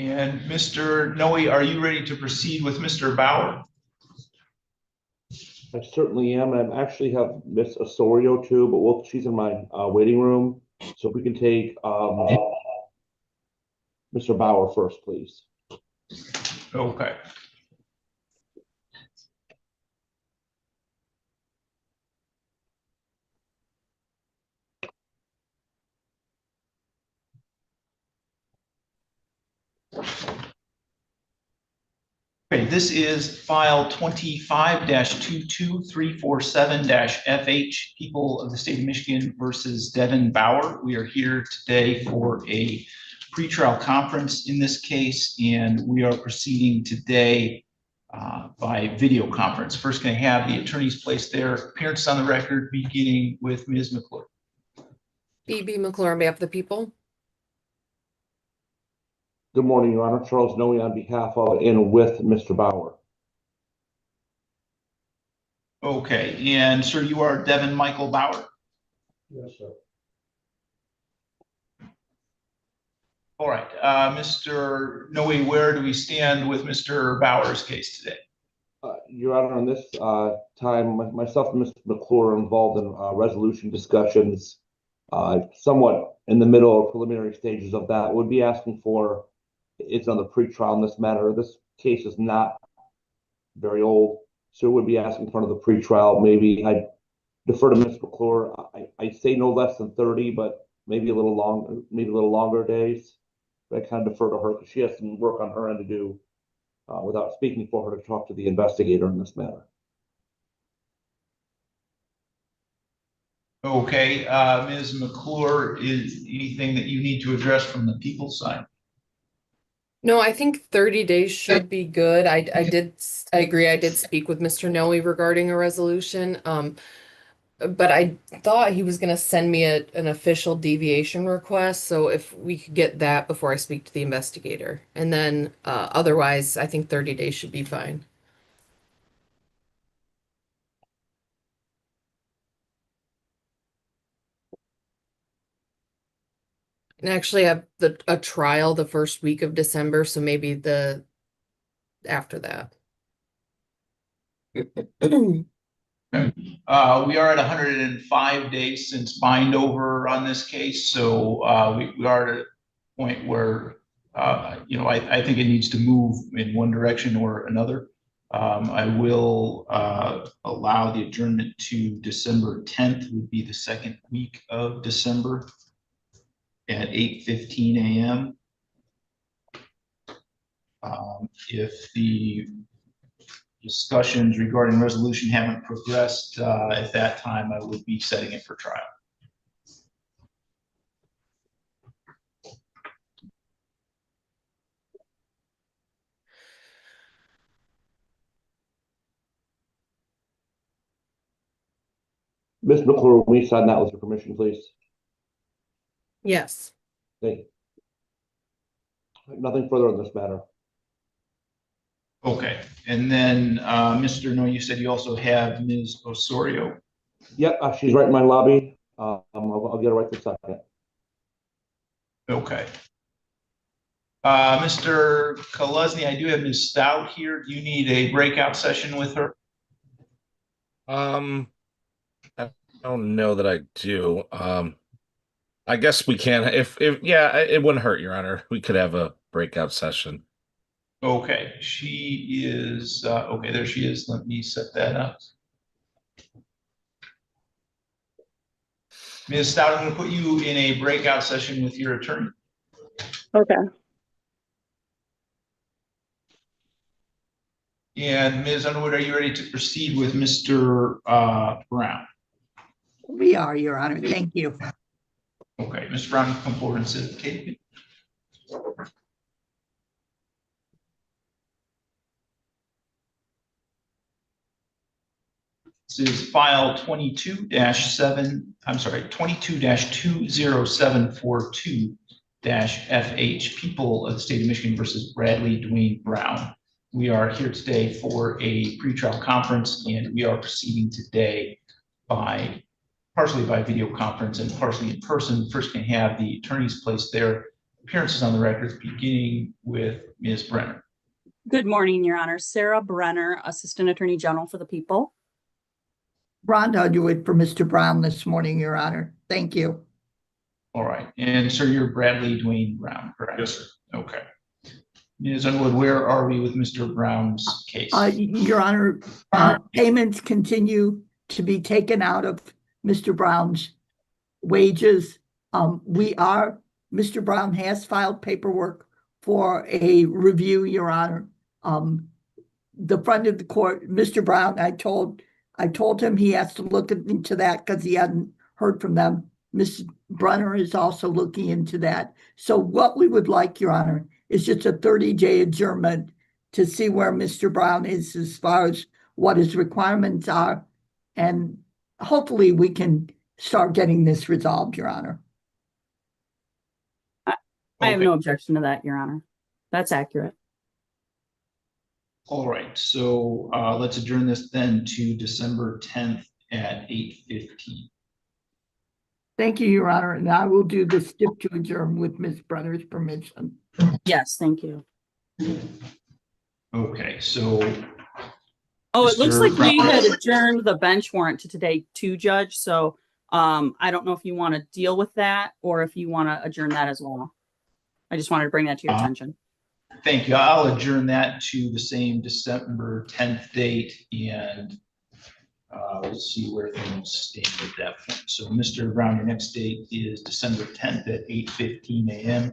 And Mr. Noe, are you ready to proceed with Mr. Bauer? I certainly am. And I actually have Miss Osorio too, but she's in my waiting room. So if we can take Mr. Bauer first, please. Okay. Okay, this is file 25-22347-FH, People of the State of Michigan versus Devin Bauer. We are here today for a pretrial conference in this case, and we are proceeding today by video conference. First, can I have the attorneys place their appearance on the record, beginning with Ms. McClure. B.B. McClure on behalf of the people. Good morning, Your Honor. Charles Noe on behalf of and with Mr. Bauer. Okay, and sir, you are Devin Michael Bauer? Yes, sir. All right, Mr. Noe, where do we stand with Mr. Bauer's case today? Your Honor, on this time, myself and Mr. McClure are involved in resolution discussions, somewhat in the middle or preliminary stages of that. We'd be asking for, it's on the pretrial in this matter. This case is not very old, so we'd be asking for the pretrial. Maybe I defer to Ms. McClure. I say no less than 30, but maybe a little longer days. But I kind of defer to her because she has some work on her end to do without speaking for her to talk to the investigator in this matter. Okay, Ms. McClure, is anything that you need to address from the people's side? No, I think 30 days should be good. I agree. I did speak with Mr. Noe regarding a resolution. But I thought he was going to send me an official deviation request. So if we could get that before I speak to the investigator, and then otherwise, I think 30 days should be fine. And actually, I have a trial the first week of December, so maybe after that. We are at 105 days since bind over on this case, so we are at a point where I think it needs to move in one direction or another. I will allow the adjournment to December 10th, would be the second week of December at 8:15 a.m. If the discussions regarding resolution haven't progressed at that time, I would be setting it for trial. Ms. McClure, will you sign that with your permission, please? Yes. Thank you. Nothing further on this matter. Okay, and then Mr. No, you said you also have Ms. Osorio. Yep, she's right in my lobby. I'll get her right this second. Okay. Mr. Kolesny, I do have Ms. Stout here. Do you need a breakout session with her? I don't know that I do. I guess we can. If yeah, it wouldn't hurt, Your Honor. We could have a breakout session. Okay, she is okay. There she is. Let me set that up. Ms. Stout, I'm going to put you in a breakout session with your attorney. Okay. And Ms. Underwood, are you ready to proceed with Mr. Brown? We are, Your Honor. Thank you. Okay, Mr. Brown, come forward and sit. Okay. This is file 22-20742-FH, People of the State of Michigan versus Bradley Dwayne Brown. We are here today for a pretrial conference, and we are proceeding today partially by video conference and partially in person. First, can have the attorneys place their appearances on the record, beginning with Ms. Brenner. Good morning, Your Honor. Sarah Brenner, Assistant Attorney General for the People. Rhonda Underwood for Mr. Brown this morning, Your Honor. Thank you. All right, and sir, you're Bradley Dwayne Brown, correct? Yes, sir. Okay. Ms. Underwood, where are we with Mr. Brown's case? Your Honor, payments continue to be taken out of Mr. Brown's wages. Mr. Brown has filed paperwork for a review, Your Honor. The front of the court, Mr. Brown, I told him he has to look into that because he hadn't heard from them. Ms. Brenner is also looking into that. So what we would like, Your Honor, is just a 30-day adjournment to see where Mr. Brown is as far as what his requirements are. And hopefully we can start getting this resolved, Your Honor. I have no objection to that, Your Honor. That's accurate. All right, so let's adjourn this then to December 10th at 8:15. Thank you, Your Honor. And I will do the stip to adjourn with Ms. Brenner's permission. Yes, thank you. Okay, so Oh, it looks Mr. like we Brown. had adjourned the bench warrant to today too, Judge. So I don't know if you want to deal with that or if you want to adjourn that as well. I just wanted to bring that to your attention. thank you. I'll adjourn that to the same December 10th date, and we'll see where things stand at that point. So Mr. Brown, your next date is December 10th at 8:15 a.m.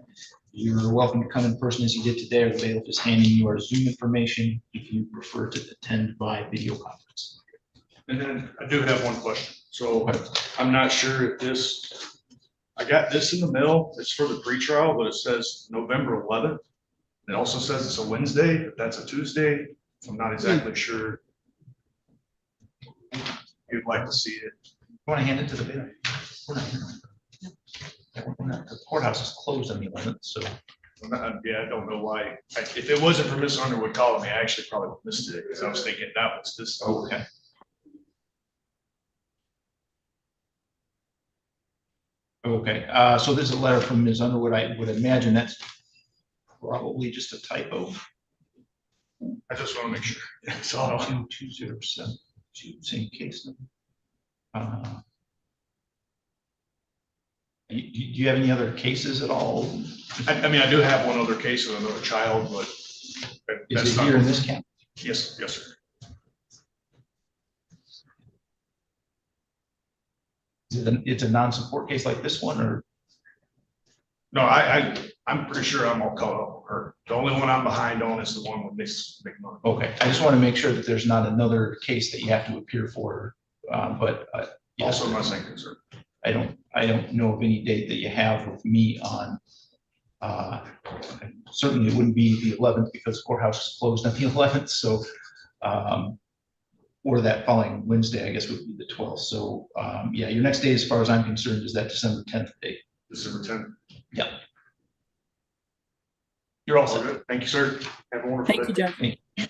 You're welcome to come in person as you did today, or the bailiff is handing you our Zoom information if you prefer to attend by video conference. And then I do have one question. So I'm not sure if I got this in the mail. It's for the pretrial, but it says November 11th. It also says it's a Wednesday, but that's a Tuesday. So I'm not exactly sure. You'd like to see it. You want to hand it to the bailiff? The courthouse is closed on the 11th, so. Yeah, I don't know why. If it wasn't for Miss Underwood calling me, I actually probably missed it because I was thinking that was this. Okay. Okay, so there's a letter from Ms. Underwood. I would imagine that's probably just a typo. I just want to make sure. That's all. 22072, same case number. Do you have any other cases at all? I mean, I do have one other case with another child, but. Is it here in this county? Yes, yes, sir. It's a non-support case like this one, or? No, I'm pretty sure I'm all caught up with her. The only one I'm behind on is the one with Miss McMahon. Okay, I just want to make sure that there's not another case that you have to appear for, but. Yes, Also my same concern. I don't know of any date that you have with me on. Certainly it wouldn't be the 11th because courthouse is closed on the 11th, so. Or that following Wednesday, I guess, would be the 12th. So, yeah, your next day, as far as I'm concerned, is that December 10th date. December 10th. Yeah. You're all All set. good. Thank you, sir. Have a wonderful Thank you, day. Judge.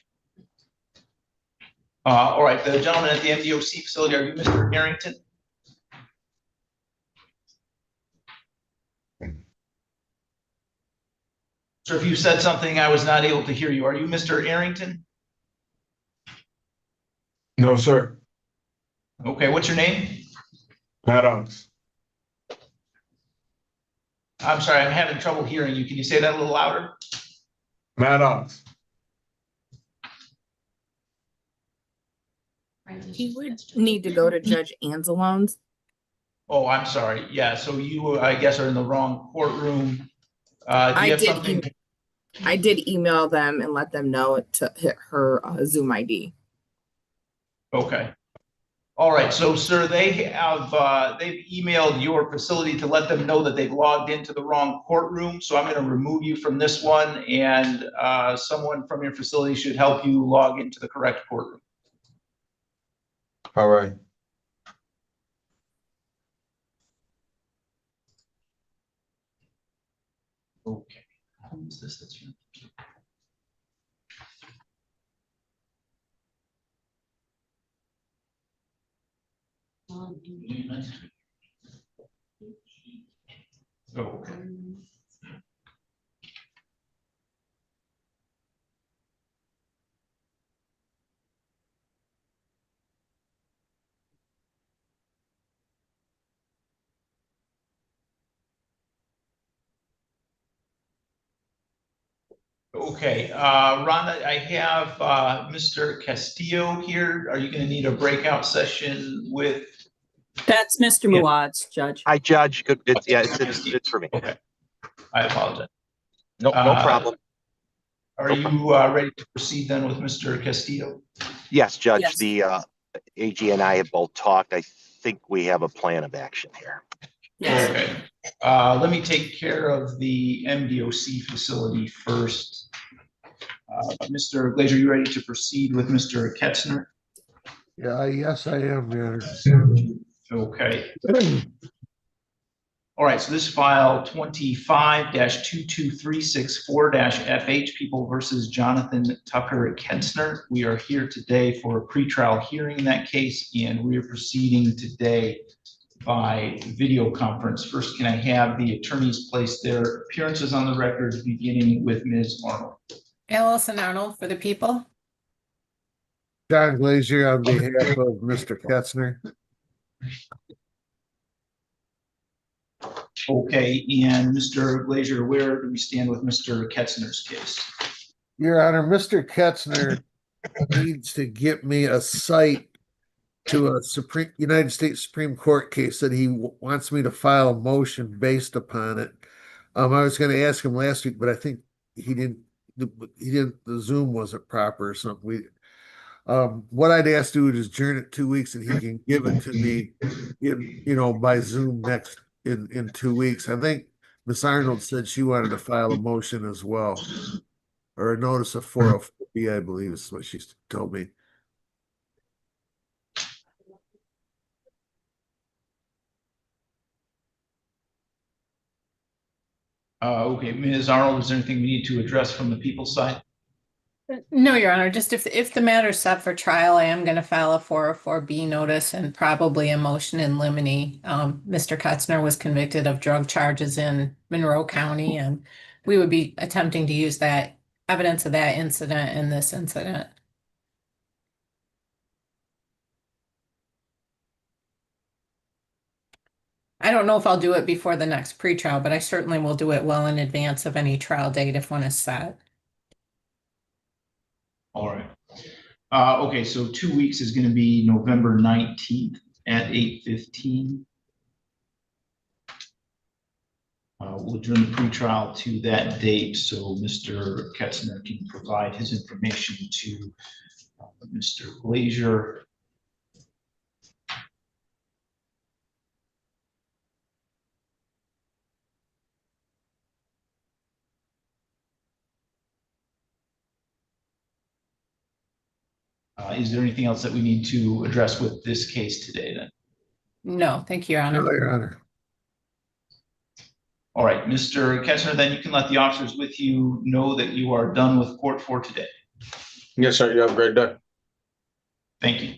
All right, the gentleman at the MDOC facility, are you Mr. Harrington? Sir, if you said something, I was not able to hear you. Are you Mr. Arrington? No, sir. Okay, what's your name? Maddox. I'm sorry, I'm having trouble hearing you. Can you say that a little louder? Maddox. He would need to go to Judge Anzalone's. Oh, I'm sorry. Yeah, so you, I guess, are in the wrong courtroom. Do you have something? I did email them and let them know to hit her Zoom ID. Okay. All right, so sir, they have, they've emailed your facility to let them know that they've logged into the wrong courtroom. So I'm going to remove you from this one, and someone from your facility should help you log into the correct courtroom. All right. Okay. How is this? That's your. Oh, okay. Okay, Rhonda, I have Mr. Castillo here. Are you going to need a breakout session with? That's Mr. Yeah. Muad's, Judge. Hi, Judge. Good. Mr. It's Castillo? for me. Okay, I apologize. No problem. Are you ready to proceed then with Mr. Castillo? Yes, Judge. Yes. The AG and I have both talked. I think we have a plan of action here. Yes. Okay, let me take care of the MDOC facility first. Mr. Glazer, you ready to proceed with Mr. Ketzner? Yes, I am, Mayor. Okay. All right, so this file 25-22364-FH, People versus Jonathan Tucker Ketzner. We are here today for a pretrial hearing in that case, and we are proceeding today by video conference. First, can I have the attorneys place their appearances on the record, beginning with Ms. Arnold? Allison Arnold for the people. John Glazier on behalf of Mr. Ketzner. Okay, and Mr. Glazer, where do we stand with Mr. Ketzner's case? Your Honor, Mr. Ketzner needs to get me a cite to a United States Supreme Court case that he wants me to file a motion based upon it. I was going to ask him last week, but I think he didn't. The Zoom wasn't proper or something. What I'd ask to do is adjourn it 2 weeks, and he can give it to me, by Zoom in 2 weeks. I think Miss Arnold said she wanted to file a motion as well, or a notice of 404B, I believe is what she told me. Okay, Ms. Arnold, is there anything we need to address from the people's side? No, Your Honor, just if the matter's set for trial, I am going to file a 404B notice and probably a motion in limine. Mr. Ketzner was convicted of drug charges in Monroe County, and we would be attempting to use that evidence of that incident in this incident. I don't know if I'll do it before the next pretrial, but I certainly will do it well in advance of any trial date if one is set. All right. Okay, so 2 weeks is going to be November 19th at 8:15. We'll adjourn the pretrial to that date so Mr. Ketzner can provide his information to Mr. Glazier. Is there anything else that we need to address with this case today then? No, thank you, Your Honor. No, Your Honor. All right, Mr. Ketzner, then you can let the officers with you know that you are done with court for today. Yes, sir. You have a great day. Thank you.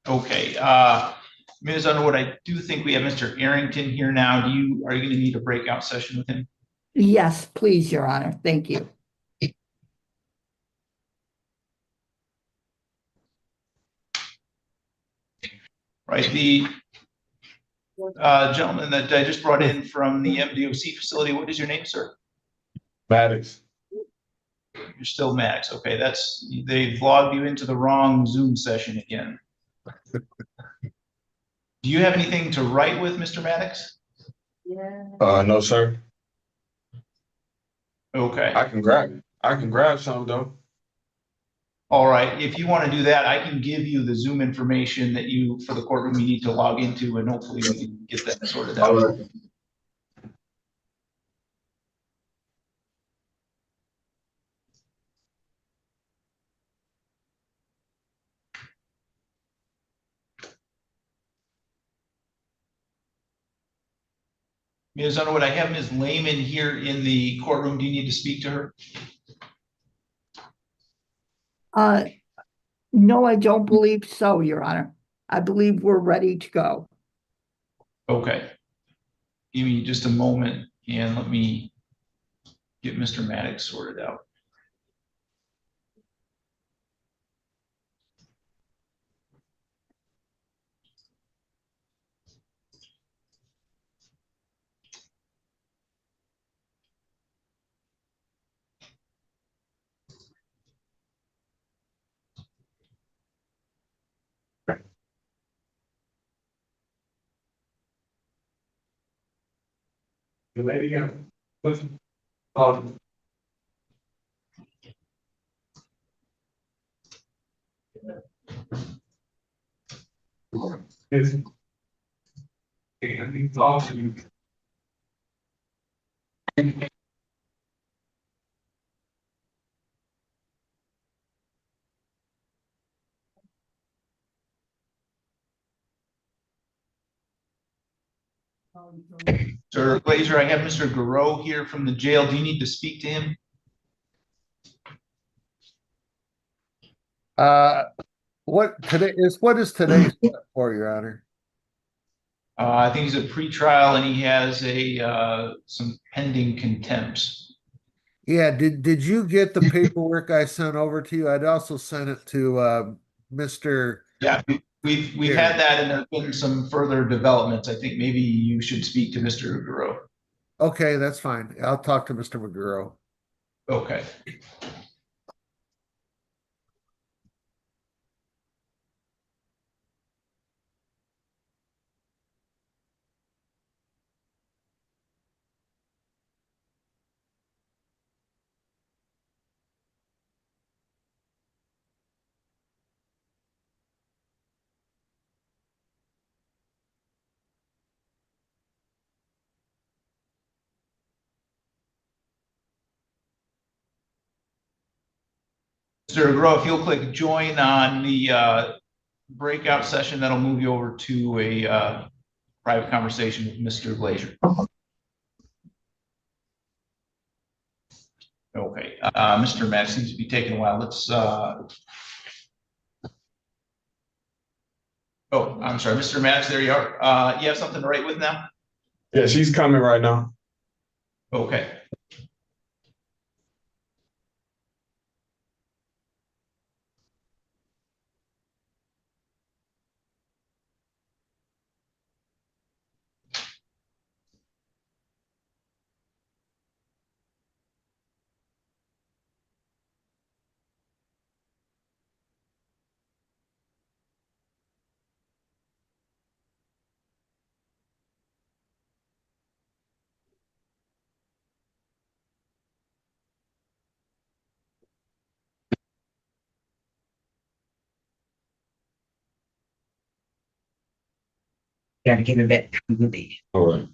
Okay, Ms. Underwood, I do think we have Mr. Arrington here now. Are you going to need a breakout session with him? Yes, please, Your Honor. Thank you. Right, the gentleman that I just brought in from the MDOC facility, what is your name, sir? Maddox. You're still Max. Okay, they've logged you into the wrong Zoom session again. Do you have anything to write with, Mr. Maddox? No, sir. Okay. I can grab some though. All right. If you want to do that, I can give you the Zoom information that for the courtroom you need to log into, and hopefully we can get that sorted out. All right. Ms. Underwood, I have Ms. Lehman here in the courtroom. Do you need to speak to her? No, I don't believe so, Your Honor. I believe we're ready to go. Okay. Give me just a moment and let me get Mr. Maddox sorted out. The lady again. Is and it's awesome. Sir Glazer, I have Mr. Garreau here from the jail. Do you need to speak to him? What is today's for, Your Honor? I think he's a pretrial and he has some pending contempts. Yeah, did you get the paperwork I sent over to you? I'd also sent it to Mr. Yeah, we've had that and there's been some further developments. I think maybe you should speak to Mr. Garreau. Okay, that's fine. I'll talk to Mr. McGurrow. Okay. Mr. Garreau, if you'll click join on the breakout session, that'll move you over to a private conversation with Mr. Glazer. Okay, Mr. Maddox seems to be taking a while. Let's, oh, I'm sorry, Mr. Maddox, there you are. You have something to write with now? Yeah, she's coming right now. Okay. Gotta give it back. All right.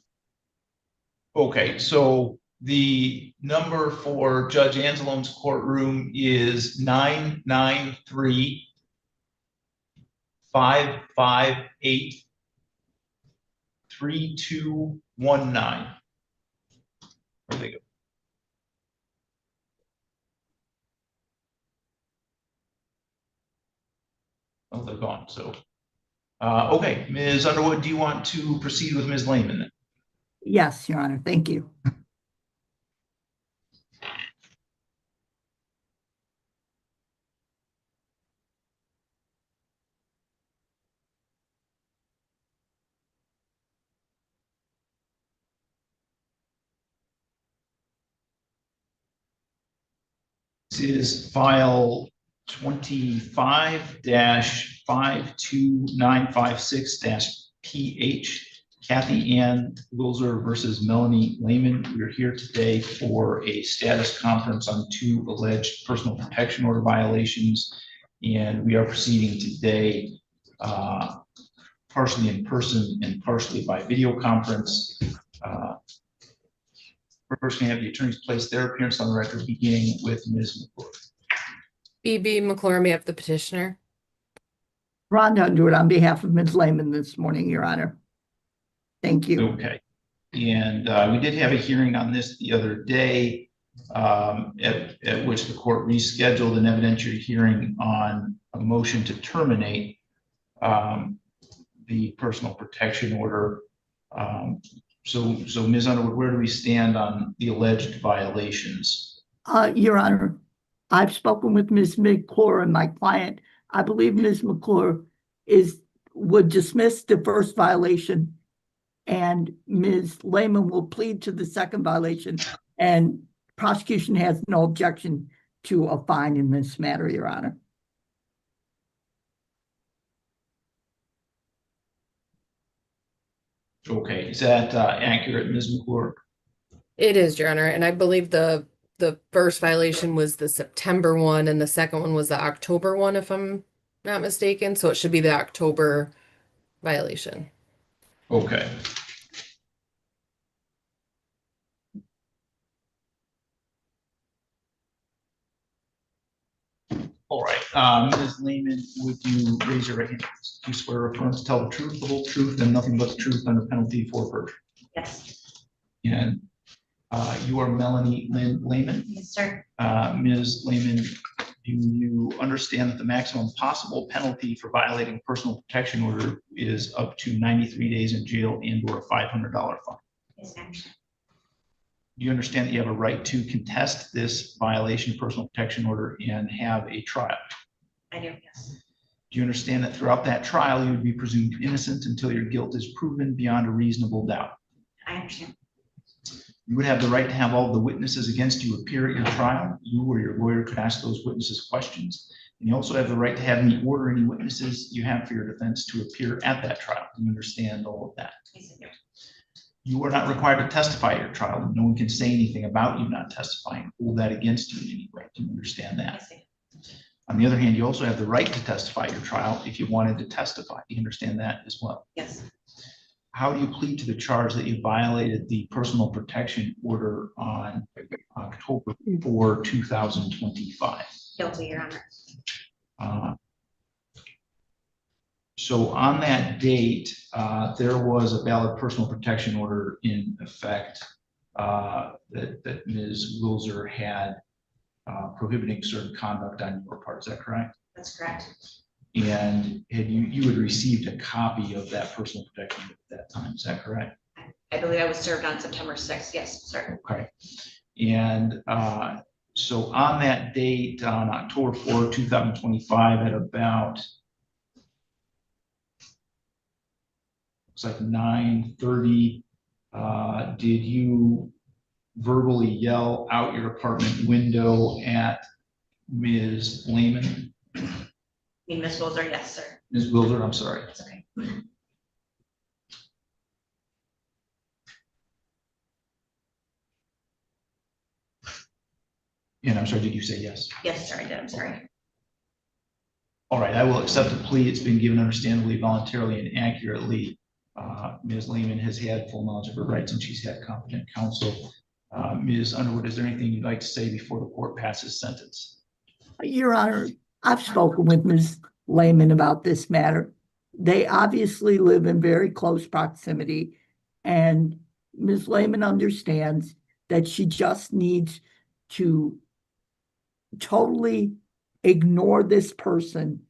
Okay, so the number for Judge Anzalone's courtroom is 993-558-3219. Where'd they go? Oh, they're gone. So, okay, Ms. Underwood, do you want to proceed with Ms. Lehman then? Yes, Your Honor. Thank you. This is file 25-52956-PH. Kathy Ann Wilzer versus Melanie Lehman. We're here today for a status conference on 2 alleged personal protection order violations. And we are proceeding today partially in person and partially by video conference. First, we have the attorneys place their appearance on the record, beginning with Ms. McClure. B.B. McClure, may I have the petitioner? Rhonda Underwood on behalf of Ms. Lehman this morning, Your Honor. Thank you. Okay. And we did have a hearing on this the other day, at which the court rescheduled an evidentiary hearing on a motion to terminate the personal protection order. So Ms. Underwood, where do we stand on the alleged violations? Your Honor, I've spoken with Ms. McClure and my client. I believe Ms. McClure would dismiss the first violation, and Ms. Lehman will plead to the second violation, and prosecution has no objection to a fine in this matter, Your Honor. Okay, is that accurate, Ms. McClure? It is, Your Honor, and I believe the first violation was the September one and the second one was the October one, if I'm not mistaken. So it should be the October violation. Okay. All right, Ms. Lehman, would you raise your right hand? Do you swear or affirm to tell the truth, the whole truth, and nothing but the truth under penalty for perjury? Yes. And you are Melanie Lehman? Yes, sir. Ms. Lehman, do you understand that the maximum possible penalty for violating personal protection order is up to 93 days in jail and or a $500 fine? Yes, ma'am. Do you understand that you have a right to contest this violation of personal protection order and have a trial? I do, yes. Do you understand that throughout that trial, you would be presumed innocent until your guilt is proven beyond a reasonable doubt? I understand. You would have the right to have all the witnesses against you appear at your trial. You or your lawyer could ask those witnesses questions. And you also have the right to have me order any witnesses you have for your defense to appear at that trial. Do you understand all of that? Yes, I do. You are not required to testify at your trial. No one can say anything about you not testifying, hold that against you in any way. Do you understand that? Yes, I do. On the other hand, you also have the right to testify at your trial if you wanted to testify. Do you understand that as well? Yes. How do you plead to the charge that you violated the personal protection order on October 4, 2025? Guilty, Your Honor. So on that date, there was a valid personal protection order in effect that Ms. Wilzer had prohibiting certain conduct on your part. Is that correct? That's correct. And had you had received a copy of that personal protection order at that time. Is that correct? I believe I was served on September 6th. Yes, sir. Okay. And so on that date, on October 4, 2025, at about, looks like 9:30, did you verbally yell out your apartment window at Ms. Lehman? I mean, Ms. Wilzer, yes, sir. Ms. Wilder, I'm sorry. That's okay. And I'm sorry, did you say yes? Yes, sir, I did. I'm sorry. All right, I will accept the plea. It's been given understandably, voluntarily, and accurately. Ms. Lehman has had full knowledge of her rights and she's had competent counsel. Ms. Underwood, is there anything you'd like to say before the court passes sentence? Your Honor, I've spoken with Ms. Lehman about this matter. They obviously live in very close proximity, and Ms. Lehman understands that she just needs to totally ignore this person,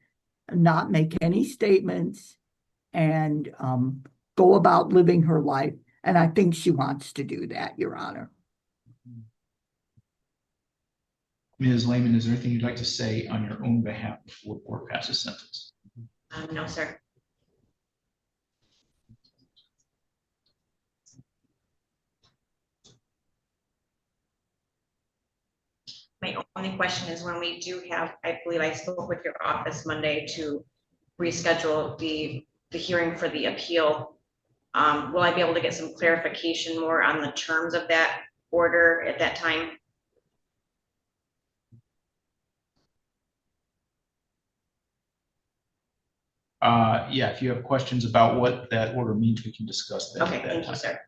not make any statements, and go about living her life. And I think she wants to do that, Your Honor. Ms. Lehman, is there anything you'd like to say on your own behalf before the court passes sentence? No, sir. My only question is when we do have, I believe I spoke with your office Monday to reschedule the hearing for the appeal. Will I be able to get some clarification more on the terms of that order at that time? Yeah, if you have questions about what that order means, we can discuss that. Okay, thank you, sir.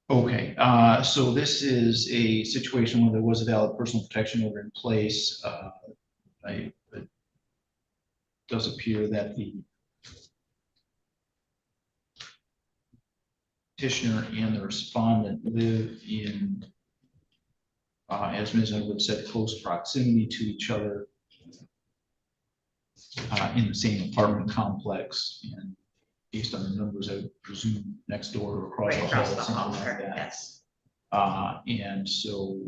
Okay, so this is a situation where there was a valid personal protection order in place. It does appear that the petitioner and the respondent live in, as Ms. Underwood said, close proximity to each other in the same apartment complex, and based on the numbers, I would presume next door or across Right the across hall, the hall, something like that. yes. And so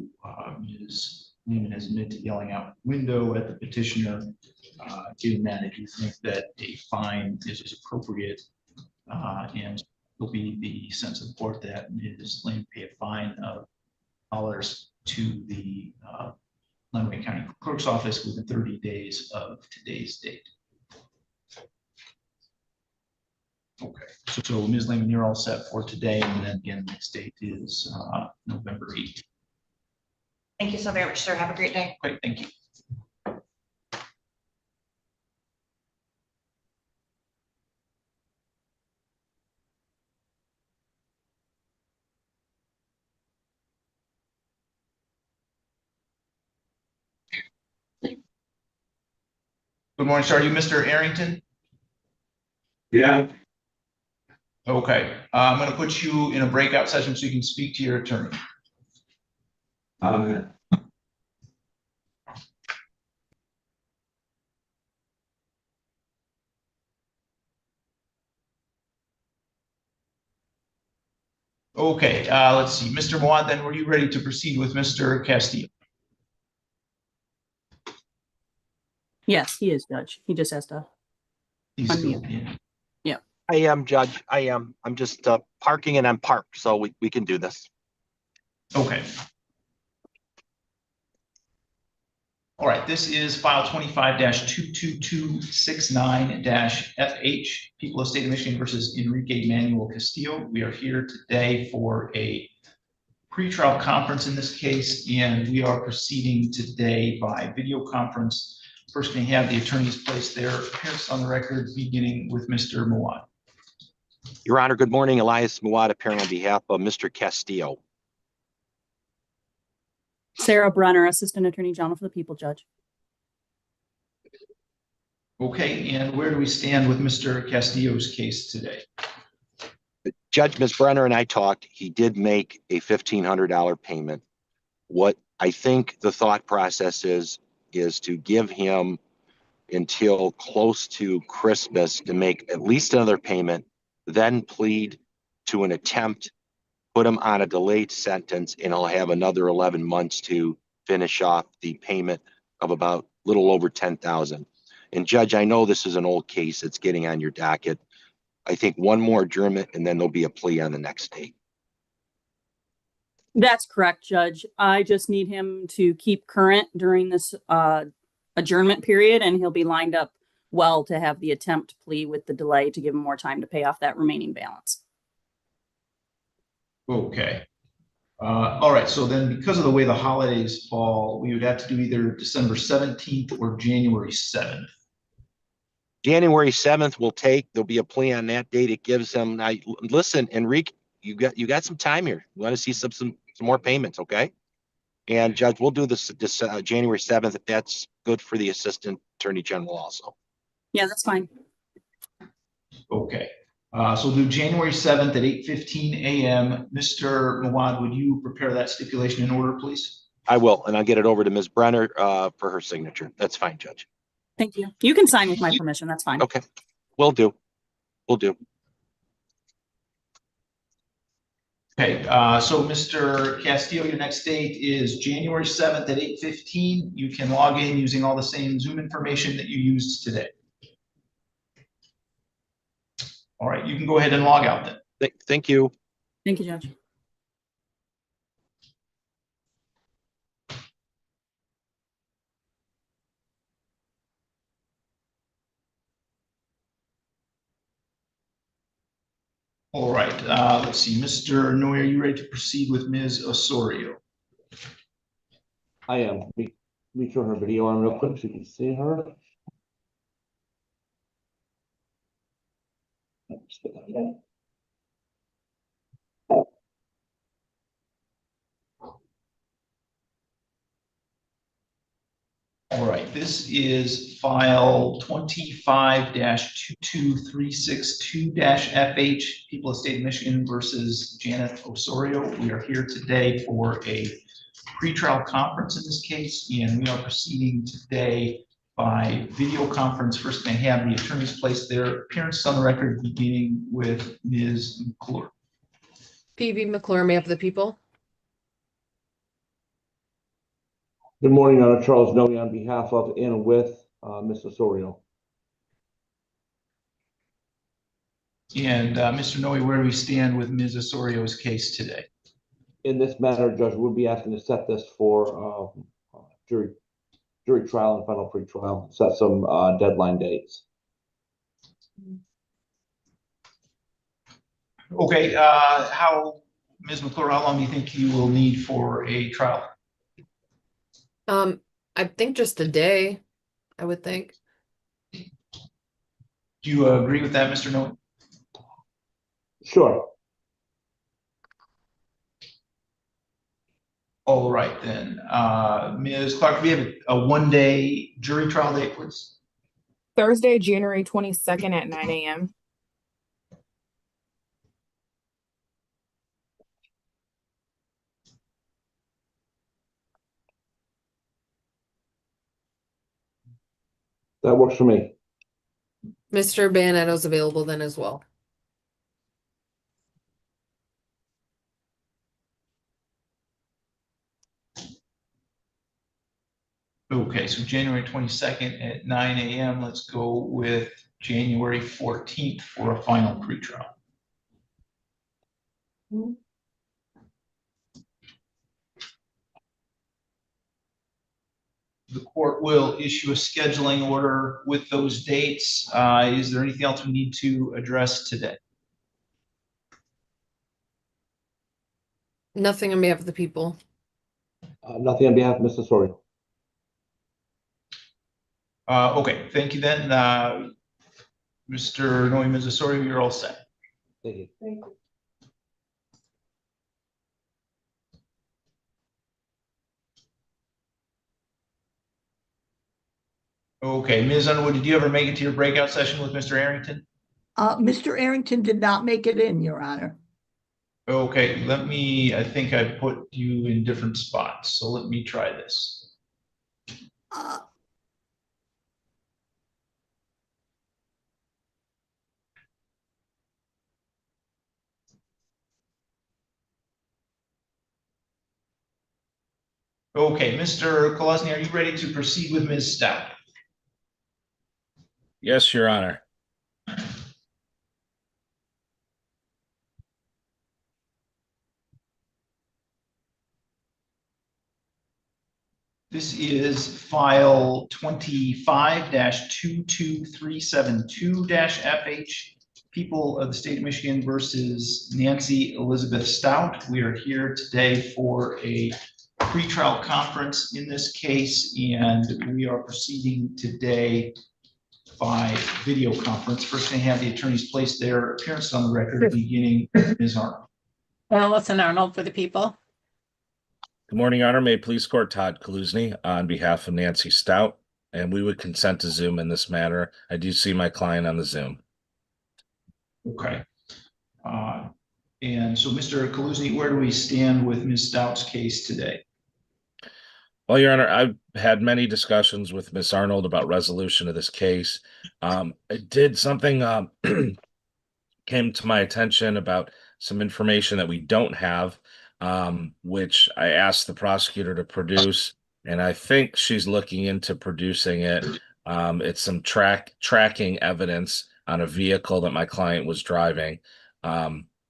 Ms. Lehman has admitted to yelling out the window at the petitioner. Given that, I do think that a fine is appropriate, and will be the sense of the court that Ms. Lehman pay a fine of dollars to the Lenawee County Clerk's Office within 30 days of today's date. Okay, so Ms. Lehman, you're all set for today, and then again, the next date is November 8th. Thank you so very much, sir. Have a great day. Great, thank you. Good morning, sir. Are you Mr. Arrington? Yeah. Okay, I'm going to put you in a breakout session so you can speak to your attorney. Okay, let's see. Mr. Mawad, then were you ready to proceed with Mr. Castillo? Yes, he is, Judge. He just has to He's still unmute. in. Yeah. I am, Judge. I am. I'm just parking and I'm parked, so we can do this. Okay. All right, this is file 25-22269-FH, People of State of Michigan versus Enrique Manuel Castillo. We are here today for a pretrial conference in this case, and we are proceeding today by video conference. First, can I have the attorneys place their appearance on the record, beginning with Mr. Mawad. Your Honor, good morning. Elias Muad appearing on behalf of Mr. Castillo. Sarah Brenner, Assistant Attorney General for the People, Judge. Okay, and where do we stand with Mr. Castillo's case today? Judge, Ms. Brenner and I talked. He did make a $1,500 payment. What I think the thought process is to give him until close to Christmas to make at least another payment, then plead to an attempt, put him on a delayed sentence, and he'll have another 11 months to finish off the payment of about a little over $10,000. And Judge, I know this is an old case. It's getting on your docket. I think one more adjournment and then there'll be a plea on the next date. That's correct, Judge. I just need him to keep current during this adjournment period, and he'll be lined up well to have the attempt plea with the delay to give him more time to pay off that remaining balance. Okay. All right, so then because of the way the holidays fall, we would have to do either December 17th or January 7th. January 7th will take, there'll be a plea on that date. It gives them, listen, Enrique, you got some time here. You want to see some more payments, okay? And Judge, we'll do this January 7th if that's good for the Assistant Attorney General also. Yeah, that's fine. Okay, so we'll do January 7th at 8:15 a.m. Mr. Mawad, would you prepare that stipulation in order, please? I will, and I'll get it over to Ms. Brenner for her signature. That's fine, Judge. Thank you. You can sign with my permission. That's fine. Okay, will do. Will do. Okay, so Mr. Castillo, your next date is January 7th at 8:15. You can log in using all the same Zoom information that you used today. All right, you can go ahead and log out then. Thank you. Thank you, Judge. All right, let's see, Mr. Noy, are you ready to proceed with Ms. Osorio? I am. Let me turn her video on real quick so you can see her. All right, this is file 25-22362-FH, People of State of Michigan versus Janet Osorio. We are here today for a pretrial conference in this case, and we are proceeding today by video conference. First, may I have the attorneys place their appearances on the record, beginning with Ms. McClure. PV McClure, may I have the people? Good morning, Your Honor. Charles Noe on behalf of and with Ms. Osorio. And Mr. Noe, where do we stand with Ms. Osorio's case today? In this matter, Judge, we'll be asking to set this for jury trial and final pretrial, set some deadline dates. Okay, Ms. McClure, how long do you think you will need for a trial? I think just a day, I would think. Do you agree with that, Mr. Noe? Sure. All right, then. Ms. Clark, we have a one-day jury trial date, please. Thursday, January 22nd at 9 a.m. That works for me. Mr. Banetto's available then as well. Okay, so January 22nd at 9 a.m. Let's go with January 14th for a final pretrial. The court will issue a scheduling order with those dates. Is there anything else we need to address today? Nothing on behalf of the people. Nothing on behalf of Ms. Osorio. Okay, thank you then. Mr. Noe, Ms. Osorio, you're all set. Thank you. Thank you. Okay, Ms. Underwood, did you ever make it to your breakout session with Mr. Arrington? Mr. Arrington did not make it in, Your Honor. Okay, I think I put you in different spots, so let me try this. Uh, Okay, Mr. Kolesny, are you ready to proceed with Ms. Stout? Yes, Your Honor. This is file 25-22372-FH, People of the State of Michigan versus Nancy Elizabeth Stout. We are here today for a pretrial conference in this case, and we are proceeding today by video conference. First, I have the attorneys place their appearances on the record, beginning with Ms. Arnold. Allison Arnold for the people. Good morning, Your Honor. May it please court, Todd Kaluzny on behalf of Nancy Stout, and we would consent to Zoom in this matter. I do see my client on the Zoom. Okay. And so, Mr. Kaluzny, where do we stand with Ms. Stout's case today? Well, Your Honor, I've had many discussions with Ms. Arnold about resolution of this case. I did something came to my attention about some information that we don't have, which I asked the prosecutor to produce, and I think she's looking into producing it. It's some tracking evidence on a vehicle that my client was driving.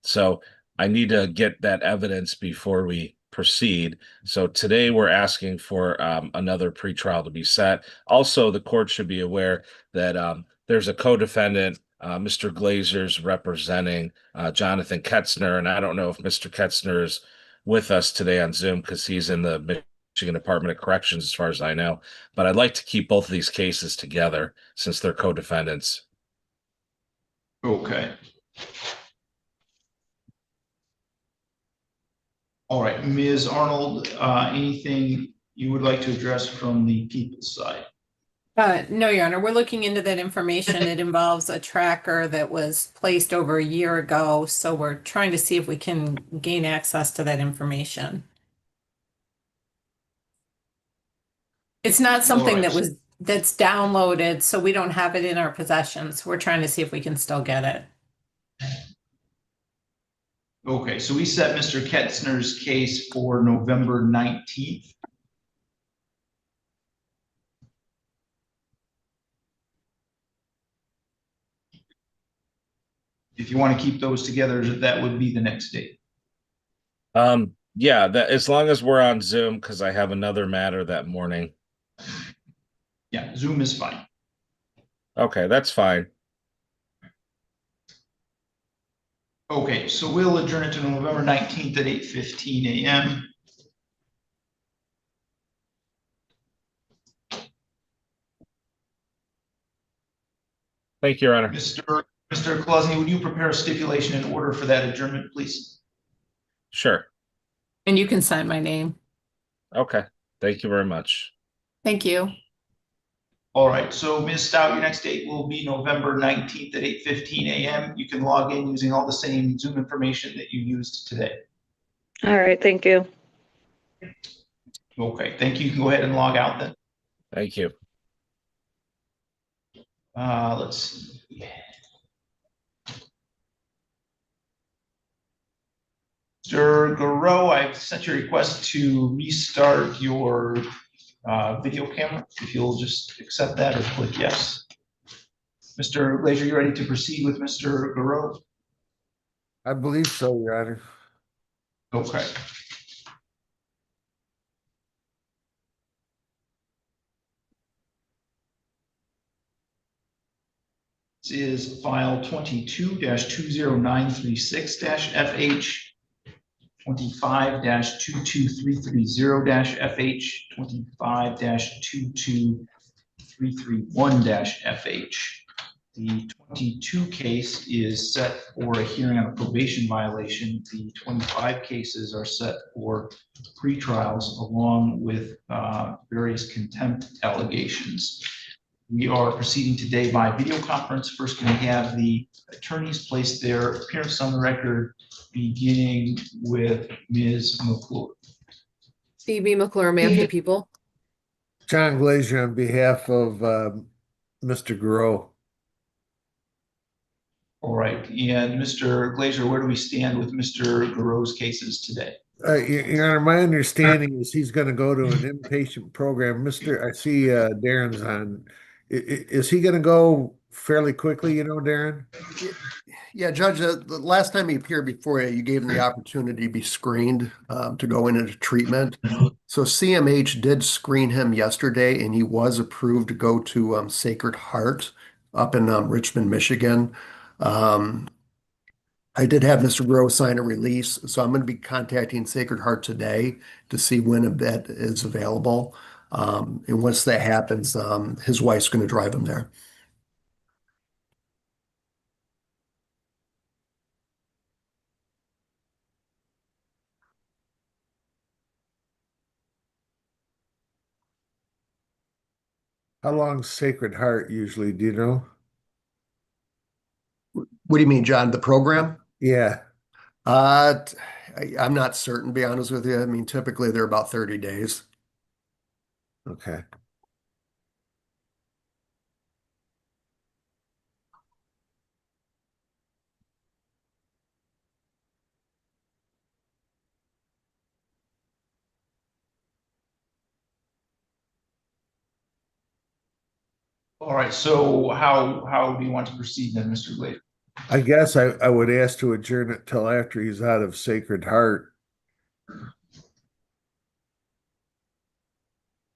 So I need to get that evidence before we proceed. So today we're asking for another pretrial to be set. Also, the court should be aware that there's a co-defendant, Mr. Glazer's representing Jonathan Ketzner, and I don't know if Mr. Ketzner is with us today on Zoom because he's in the Michigan Department of Corrections, as far as I know. But I'd like to keep both of these cases together since they're co-defendants. Okay. All right, Ms. Arnold, anything you would like to address from the people's side? No, Your Honor, we're looking into that information. It involves a tracker that was placed over a year ago, so we're trying to see if we can gain access to that information. It's not something that's downloaded, so we don't have it in our possessions. We're trying to see if we can still get it. Okay, so we set Mr. Ketzner's case for November 19th. If you want to keep those together, that would be the next date. Yeah, that as long as we're on Zoom, because I have another matter that morning. Yeah, Zoom is fine. Okay, that's fine. Okay, so we'll adjourn it to November 19th at 8:15 a.m. Thank you, Your Honor. Mr. Klosny, would you prepare a stipulation in order for that adjournment, please? Sure. And you can sign my name. Okay. Thank you very much. Thank you. All right, so Ms. Stout, your next date will be November 19th at 8:15 a.m. You can log in using all the same Zoom information that you used today. All right, thank you. Okay, thank you. You can go ahead and log out then. Thank you. Let's see. Mr. Garreau, I've sent you a request to restart your video camera. If you'll just accept that or click yes. Mr. Glazer, you ready to proceed with Mr. Garreau? I believe so, Your Honor. Okay. This is file 22-20936-FH, 25-22330-FH, 25-22331-FH. The 22 case is set for a hearing on a probation violation. The 25 cases are set for pretrials along with various contempt allegations. We are proceeding today by video conference. First, can we have the attorneys place their appearance on the record, beginning with Ms. McClure. Phoebe McClure, May of the People. John Glazer on behalf of Mr. Garreau. All right, and Mr. Glazer, where do we stand with Mr. Garreau's cases today? Your Honor, my understanding is he's going to go to an inpatient program. I see Darren's on. Is he going to go fairly quickly, Darren? Yeah, Judge, the last time he appeared before you, you gave him the opportunity to be screened to go into treatment. So CMH did screen him yesterday, and he was approved to go to Sacred Heart up in Richmond, Michigan. I did have Mr. Garreau sign a release, so I'm going to be contacting Sacred Heart today to see when a bed is available. And once that happens, his wife's going to drive him there. How long's Sacred Heart usually, do you know? What do you mean, John? The program? Yeah. I'm not certain, to be honest with you. I mean, typically they're about 30 days. Okay. All right, so how do you want to proceed then, Mr. Glazer? I guess I would ask to adjourn it till after he's out of Sacred Heart.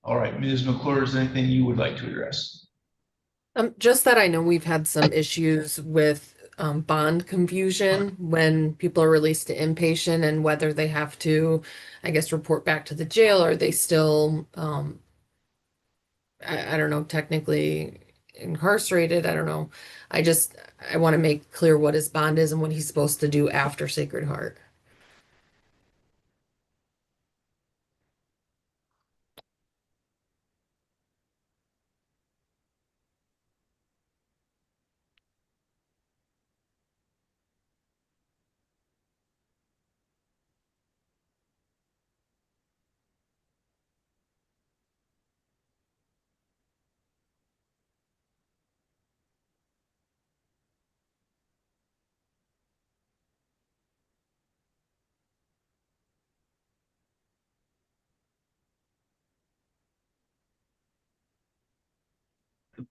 All right, Ms. McClure, is there anything you would like to address? Just that I know we've had some issues with bond confusion when people are released to inpatient and whether they have to, I guess, report back to the jail or they still, I don't know, technically incarcerated. I don't know. I want to make clear what his bond is and what he's supposed to do after Sacred Heart.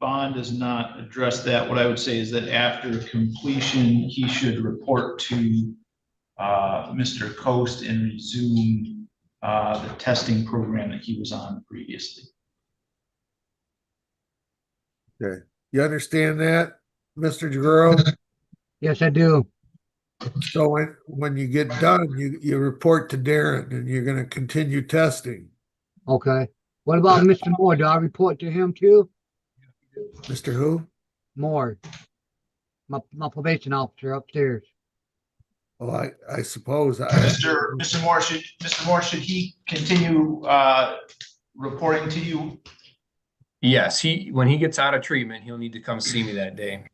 bond does not address that. What I would say is that after completion, he should report to Mr. Coast and resume the testing program that he was on previously. Okay. You understand that, Mr. Jagoro? Yes, I do. So when you get done, you report to Darren and you're gonna continue testing. Okay. What about Mr. Moore? Do I report to him too? Mr. Who? Moore, my probation officer upstairs. Well, I suppose Mr. Moore, should he continue reporting to you? Yes, when he gets out of treatment, he'll need to come see me that day.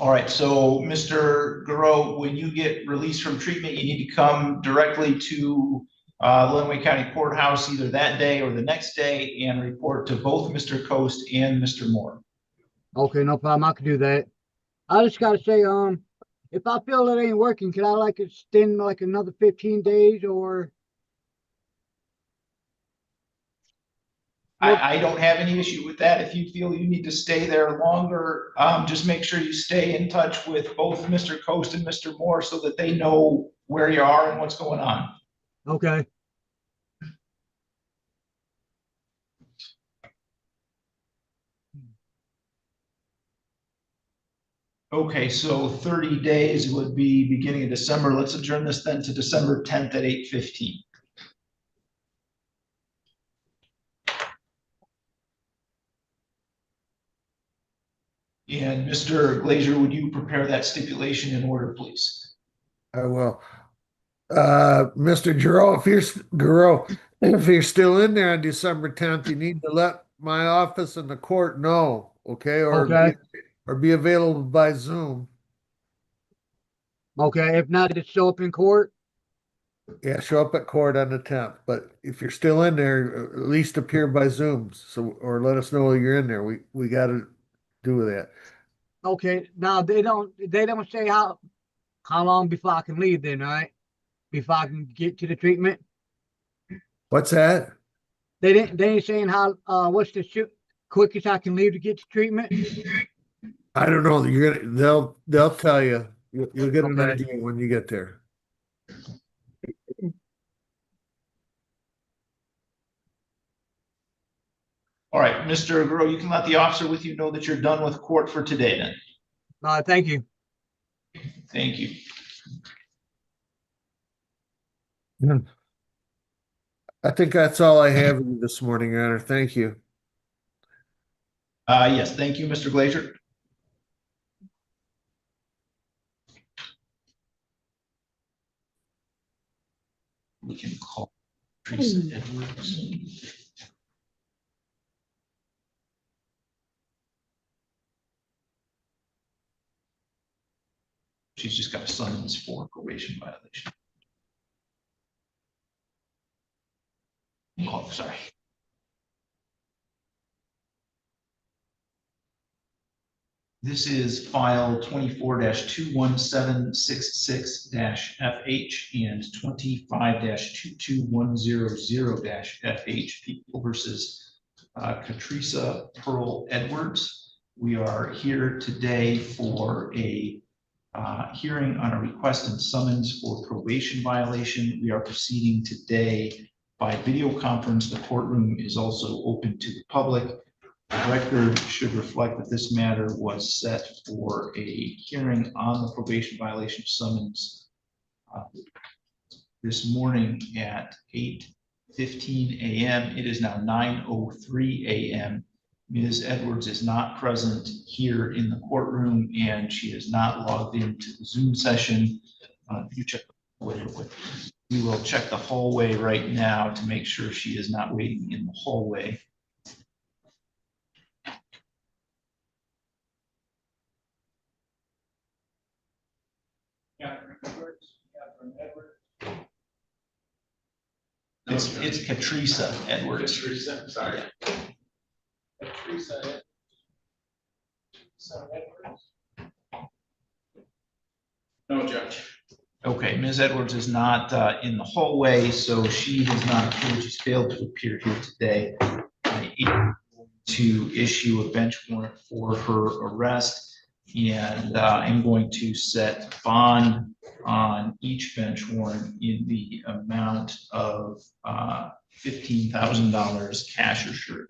All right, so Mr. Garreau, when you get released from treatment, you need to come directly to Lenawee County Courthouse either that day or the next day and report to both Mr. Coast and Mr. Moore. Okay, no problem. I can do that. I just gotta say, if I feel it ain't working, can I like extend like another 15 days or? I don't have any issue with that. If you feel you need to stay there longer, just make sure you stay in touch with both Mr. Coast and Mr. Moore so that they know where you are and what's going on. Okay. Okay, so 30 days would be beginning of December. Let's adjourn this then to December 10th at 8:15. And Mr. Glazier, would you prepare that stipulation in order, please? I will. Mr. Giroux, if you're still in there on December 10th, you need to let my office and the court know, okay? Or be available by Zoom. Okay, if not, just show up in court. Yeah, show up at court on the 10th. But if you're still in there, at least appear by Zoom. So, or let us know you're in there. We got to do that. Okay, now they don't say how long before I can leave then, right? Before I can get to the treatment. What's that? They ain't saying how what's the quickest I can leave to get to treatment. I don't know. They'll tell you. You'll get an idea when you get there. All right, Mr. Garreau, you can let the officer with you know that you're done with court for today then. Thank you. Thank you. I think that's all I have this morning, Your Honor. Thank you. Yes, thank you, Mr. Glazier. We can call Teresa Edwards. She's just got a summons for probation violation. Oh, sorry. This is file 24-21766-FH and 25-22100-FH, People versus Katrisa Pearl Edwards. We are here today for a hearing on a request and summons for probation violation. We are proceeding today by video conference. The courtroom is also open to the public. The record should reflect that this matter was set for a hearing on the probation violation summons this morning at 8:15 a.m. It is now 9:03 a.m. Ms. Edwards is not present here in the courtroom and she is not logged into the Zoom session. You check the hallway real quick. We will check the hallway right now to make sure she is not waiting in the hallway. It's Katrisa Edwards. Katrisa, sorry. Katrisa Edwards. No, Judge. Okay, Ms. Edwards is not in the hallway, so she has not appeared. She's failed to appear here today. to issue a bench warrant for her arrest. And I'm going to set bond on each bench warrant in the amount of $15,000 cash assured.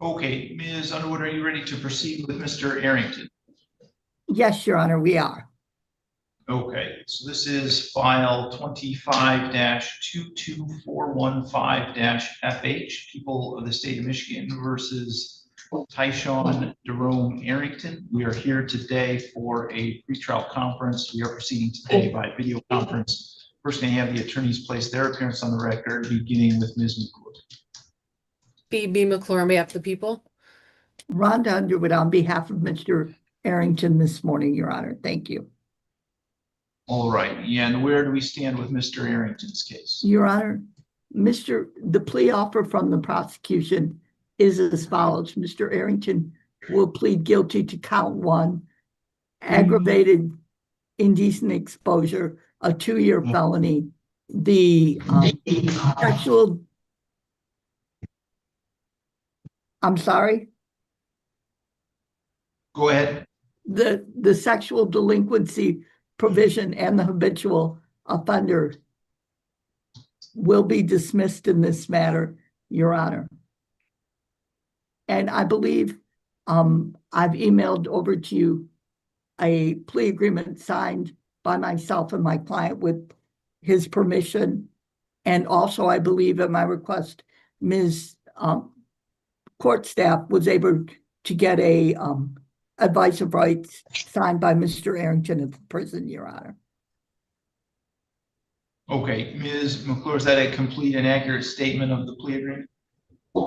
Okay, Ms. Underwood, are you ready to proceed with Mr. Arrington? Yes, Your Honor, we are. Okay, so this is file 25-22415-FH, People of the State of Michigan versus Tyshawn Jerome Arrington. We are here today for a pretrial conference. We are proceeding today by video conference. First, going to have the attorneys place their appearance on the record, beginning with Ms. McClure. B. McClure on behalf of the people. Rhonda Underwood on behalf of Mr. Arrington this morning, Your Honor. Thank you. All right, and where do we stand with Mr. Arrington's case? Your Honor, the plea offer from the prosecution is as follows. Mr. Arrington will plead guilty to count 1, aggravated indecent exposure, a 2-year felony. The sexual, I'm sorry, Go ahead. the sexual delinquency provision and the habitual offender will be dismissed in this matter, Your Honor. And I believe I've emailed over to you a plea agreement signed by myself and my client with his permission. And also, I believe at my request, Ms. Court staff was able to get a advice of rights signed by Mr. Arrington at the prison, Your Honor. Okay, Ms. McClure, is that a complete and accurate statement of the plea agreement?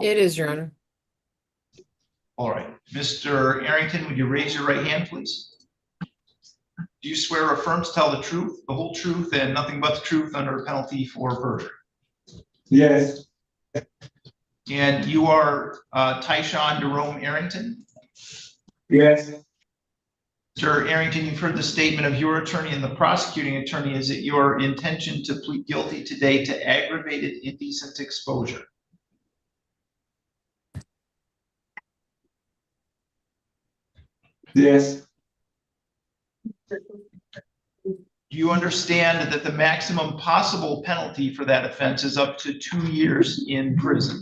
It is, Your Honor. All right, Mr. Arrington, would you raise your right hand, please? Do you swear or affirm to tell the truth, the whole truth, and nothing but the truth under a penalty for perjury? Yes. And you are Tyshawn Jerome Arrington? Yes. Mr. Arrington, you've heard the statement of your attorney and the prosecuting attorney. Is it your intention to plead guilty today to aggravated indecent exposure? Yes. Do you understand that the maximum possible penalty for that offense is up to 2 years in prison?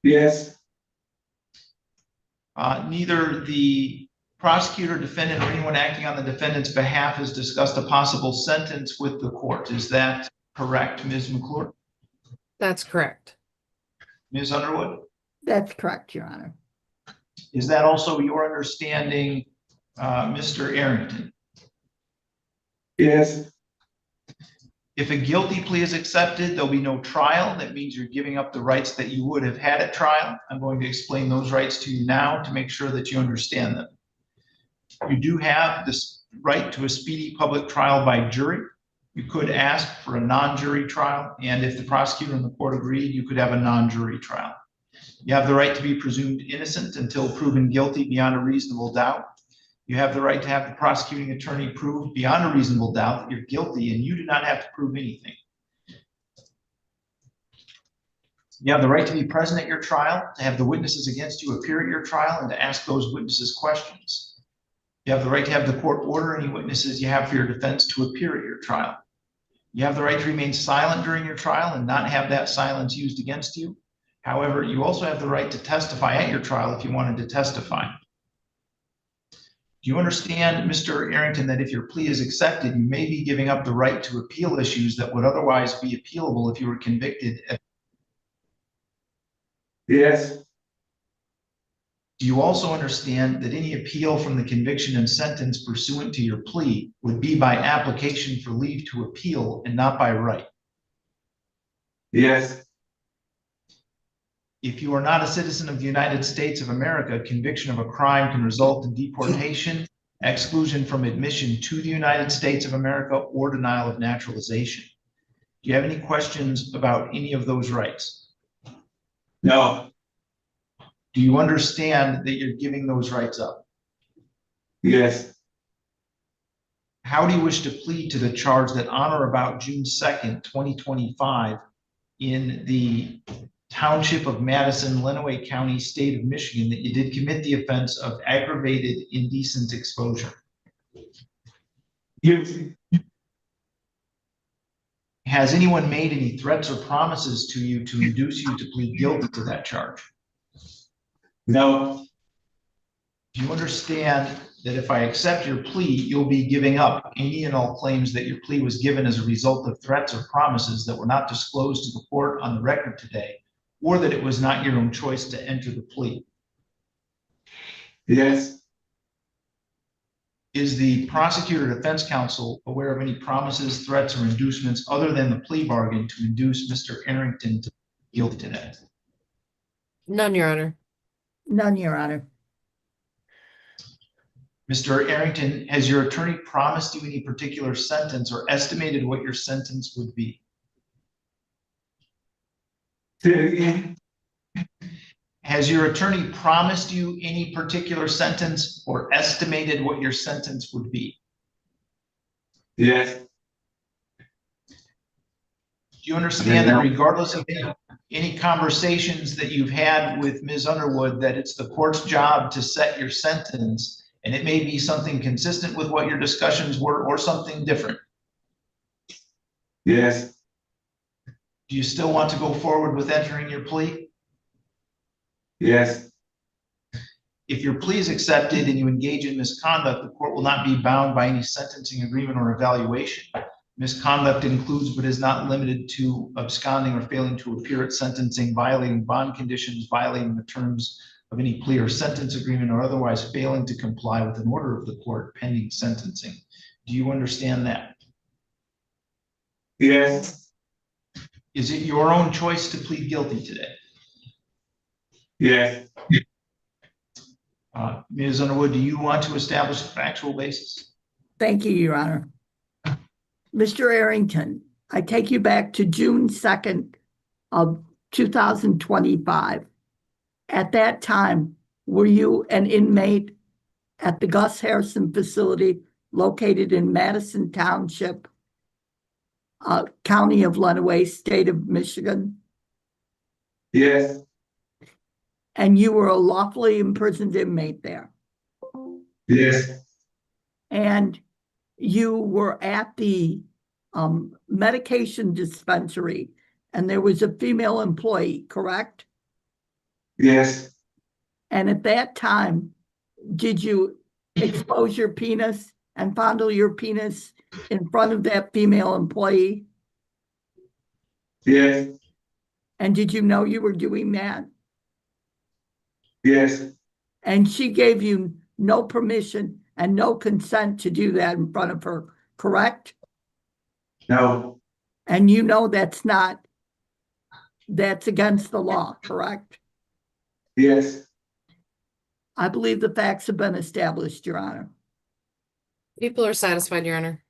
Yes. Neither the prosecutor, defendant, or anyone acting on the defendant's behalf has discussed a possible sentence with the court. Is that correct, Ms. McClure? That's correct. Ms. Underwood? That's correct, Your Honor. Is that also your understanding, Mr. Arrington? Yes. If a guilty plea is accepted, there'll be no trial. That means you're giving up the rights that you would have had at trial. I'm going to explain those rights to you now to make sure that you understand them. You do have this right to a speedy public trial by jury. You could ask for a non-jury trial, and if the prosecutor and the court agreed, you could have a non-jury trial. You have the right to be presumed innocent until proven guilty beyond a reasonable doubt. You have the right to have the prosecuting attorney prove beyond a reasonable doubt that you're guilty, and you do not have to prove anything. You have the right to be present at your trial, to have the witnesses against you appear at your trial, and to ask those witnesses questions. You have the right to have the court order any witnesses you have for your defense to appear at your trial. You have the right to remain silent during your trial and not have that silence used against you. However, you also have the right to testify at your trial if you wanted to testify. Do you understand, Mr. Arrington, that if your plea is accepted, you may be giving up the right to appeal issues that would otherwise be appealable if you were convicted? Yes. Do you also understand that any appeal from the conviction and sentence pursuant to your plea would be by application for leave to appeal and not by right? Yes. If you are not a citizen of the United States of America, conviction of a crime can result in deportation, exclusion from admission to the United States of America, or denial of naturalization. Do you have any questions about any of those rights? No. Do you understand that you're giving those rights up? Yes. How do you wish to plead to the charge that on or about June 2nd, 2025, in the Township of Madison, Lenawee County, State of Michigan, that you did commit the offense of aggravated indecent exposure? Guilty. Has anyone made any threats or promises to you to induce you to plead guilty to that charge? No. Do you understand that if I accept your plea, you'll be giving up any and all claims that your plea was given as a result of threats or promises that were not disclosed to the court on the record today, or that it was not your own choice to enter the plea? Yes. Is the prosecutor or defense counsel aware of any promises, threats, or inducements other than the plea bargain to induce Mr. Arrington to plead guilty to that? None, Your Honor. None, Your Honor. Mr. Arrington, has your attorney promised you any particular sentence or estimated what your sentence would be? Say it again. Has your attorney promised you any particular sentence or estimated what your sentence would be? Yes. Do you understand that regardless of any conversations that you've had with Ms. Underwood, that it's the court's job to set your sentence, and it may be something consistent with what your discussions were or something different? Yes. Do you still want to go forward with entering your plea? Yes. If your plea is accepted and you engage in misconduct, the court will not be bound by any sentencing agreement or evaluation. Misconduct includes but is not limited to absconding or failing to appear at sentencing, violating bond conditions, violating the terms of any plea or sentence agreement, or otherwise failing to comply with an order of the court pending sentencing. Do you understand that? Yes. Is it your own choice to plead guilty today? Yes. Ms. Underwood, do you want to establish a factual basis? Thank you, Your Honor. Mr. Arrington, I take you back to June 2nd of 2025. At that time, were you an inmate at the Gus Harrison facility located in Madison Township, County of Lenawee, State of Michigan? Yes. And you were a lawfully imprisoned inmate there? Yes. And you were at the medication dispensary, and there was a female employee, correct? Yes. And at that time, did you expose your penis and fondle your penis in front of that female employee? Yes. And did you know you were doing that? Yes. And she gave you no permission and no consent to do that in front of her, correct? No. And you know that's against the law, correct? Yes. I believe the facts have been established, Your Honor. People are satisfied, Your Honor.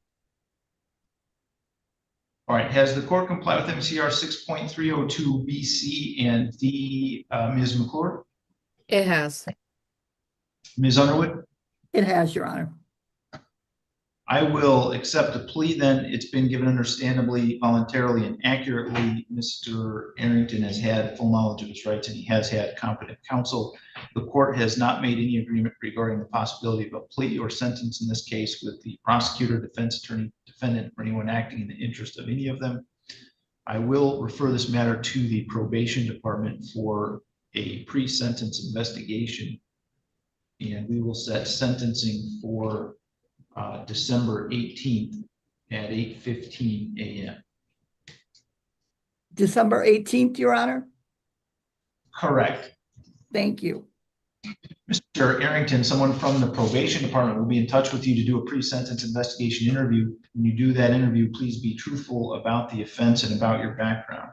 All right, has the court complied with MCR 6.302 BC and D, Ms. McClure? It has. Ms. Underwood? It has, Your Honor. I will accept the plea then. It's been given understandably, voluntarily, and accurately. Mr. Arrington has had full knowledge of his rights and he has had competent counsel. The court has not made any agreement regarding the possibility of a plea or sentence in this case with the prosecutor, defense attorney, defendant, or anyone acting in the interest of any of them. I will refer this matter to the probation department for a pre-sentence investigation, and we will set sentencing for December 18th at 8:15 a.m. December 18th, Your Honor? Correct. Thank you. Mr. Arrington, someone from the probation department will be in touch with you to do a pre-sentence investigation interview. When you do that interview, please be truthful about the offense and about your background.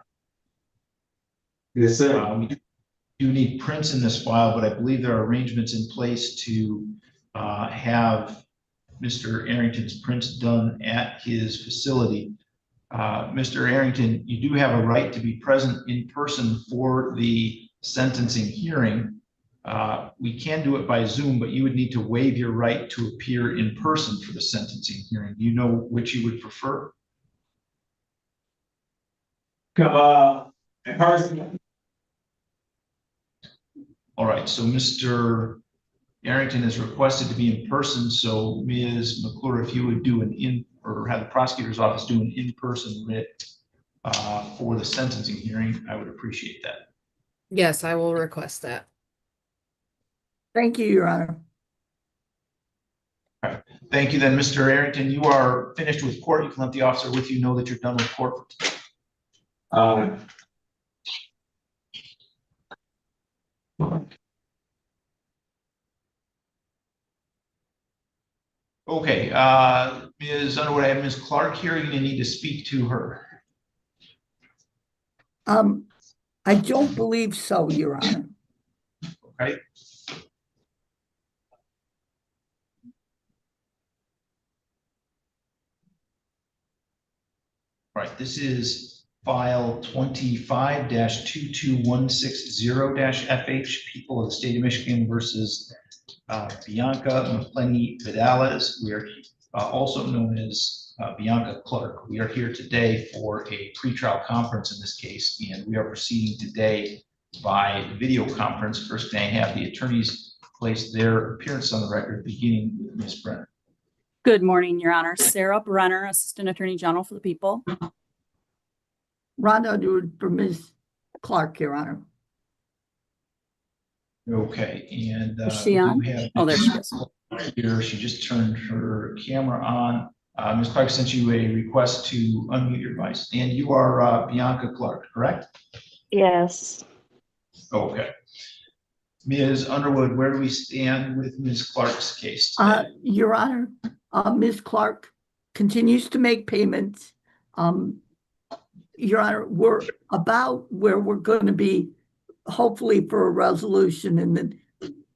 Yes, sir. We do need prints in this file, but I believe there are arrangements in place to have Mr. Arrington's prints done at his facility. Mr. Arrington, you do have a right to be present in person for the sentencing hearing. We can do it by Zoom, but you would need to waive your right to appear in person for the sentencing hearing. Do you know which you would prefer? In person. All right, so Mr. Arrington is requested to be in person, so Ms. McClure, if you would do or have the prosecutor's office do an in-person writ for the sentencing hearing, I would appreciate that. Yes, I will request that. Thank you, Your Honor. All right. Thank you then, Mr. Arrington. You are finished with court. You can let the officer with you know that you're done with court for today. Okay, Ms. Underwood, I have Ms. Clark here. You're gonna need to speak to her. I don't believe so, Your Honor. Okay. All right, this is file 25-22160-FH, People of the State of Michigan versus Bianca McClenny Vidales. We are also known as Bianca Clark. We are here today for a pretrial conference in this case, and we are proceeding today by video conference. First, may I have the attorneys place their appearance on the record, beginning with Ms. Brenner. Good morning, Your Honor. Sarah Brenner, Assistant Attorney General for the People. Rhonda, do it for Ms. Clark, Your Honor. Okay, and Is she on? Oh, there she is. Here, she just turned her camera on. Ms. Clark sent you a request to unmute your device, and you are Bianca Clark, correct? Yes. Okay. Ms. Underwood, where do we stand with Ms. Clark's case today? Your Honor, Ms. Clark continues to make payments. Your Honor, we're about where we're going to be, hopefully for a resolution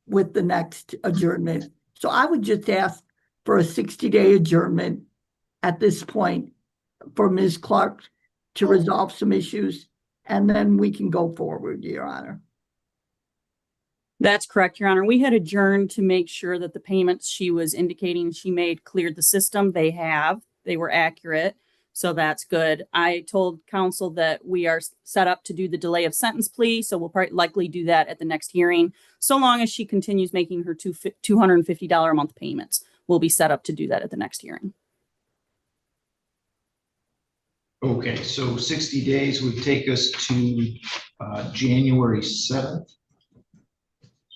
with the next adjournment. So I would just ask for a 60-day adjournment at this point for Ms. Clark to resolve some issues, and then we can go forward, Your Honor. That's correct, Your Honor. We had adjourned to make sure that the payments she was indicating she made cleared the system. They have. They were accurate. So that's good. I told counsel that we are set up to do the delay of sentence plea. So we'll probably likely do that at the next hearing. So long as she continues making her $250 a month payments, we'll be set up to do that at the next hearing. Okay, so 60 days would take us to January 7th.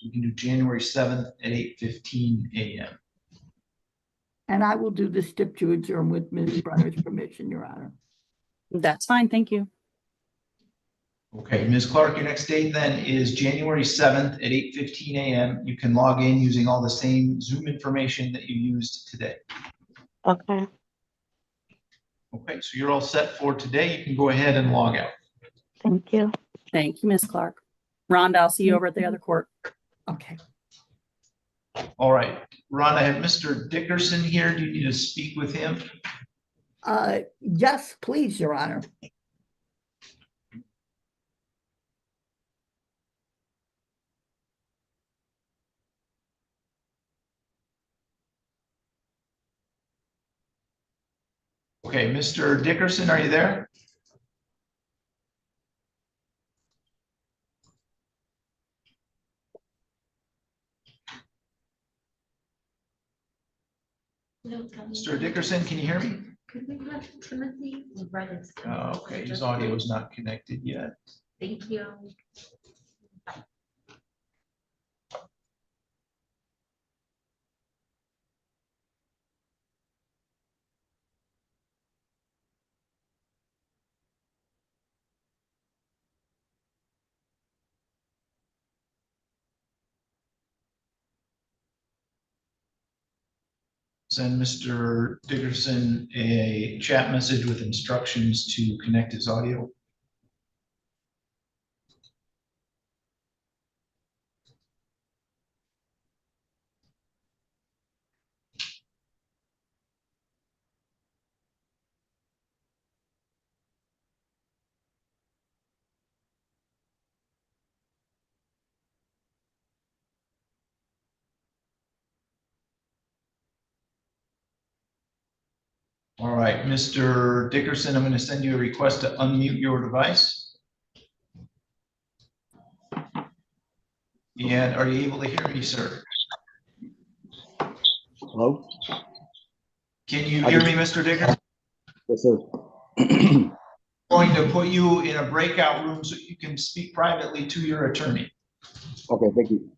We can do January 7th at 8:15 a.m. And I will do the stip to adjourn with Ms. Brenner's permission, Your Honor. That's fine. Thank you. Okay, Ms. Clark, your next date then is January 7th at 8:15 a.m. You can log in using all the same Zoom information that you used today. Okay. Okay, so you're all set for today. You can go ahead and log out. Thank you. Thank you, Ms. Clark. Rhonda, I'll see you over at the other court. Okay. All right, Ron, I have Mr. Dickerson here. Do you need to speak with him? Yes, please, Your Honor. Okay, Mr. Dickerson, are you there? Mr. Dickerson, can you hear me? Could we have Timothy? Okay, his audio is not connected yet. Thank you. Send Mr. Dickerson a chat message with instructions to connect his audio. All right, Mr. Dickerson, I'm going to send you a request to unmute your device. And are you able to hear me, sir? Hello? Can you hear me, Mr. Dickerson? Yes, sir. Going to put you in a breakout room so you can speak privately to your attorney. Okay, thank you.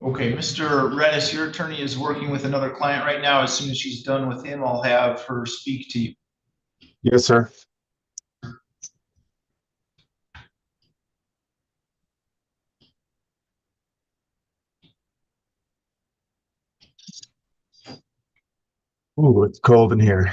Okay, Mr. Redis, your attorney is working with another client right now. As soon as she's done with him, I'll have her speak to you. Yes, sir. Ooh, it's cold in here.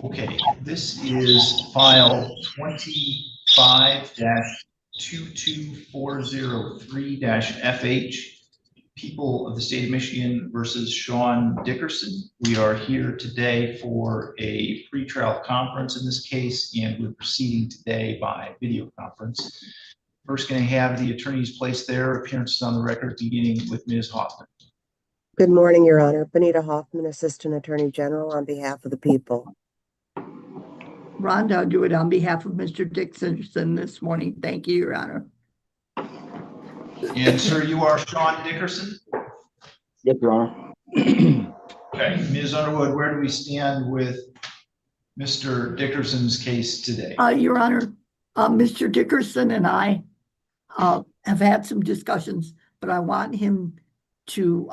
Okay, this is file 25-22403-FH, People of the State of Michigan versus Sean Dickerson. We are here today for a pretrial conference in this case, and we're proceeding today by video conference. First, going to have the attorneys place their appearances on the record, beginning with Ms. Hoffman. Good morning, Your Honor. Benita Hoffman, Assistant Attorney General on behalf of the people. Rhonda, I'll do it on behalf of Mr. Dickerson this morning. Thank you, Your Honor. And sir, you are Sean Dickerson? Yes, Your Honor. Okay, Ms. Underwood, where do we stand with Mr. Dickerson's case today? Your Honor, Mr. Dickerson and I have had some discussions, but I want him to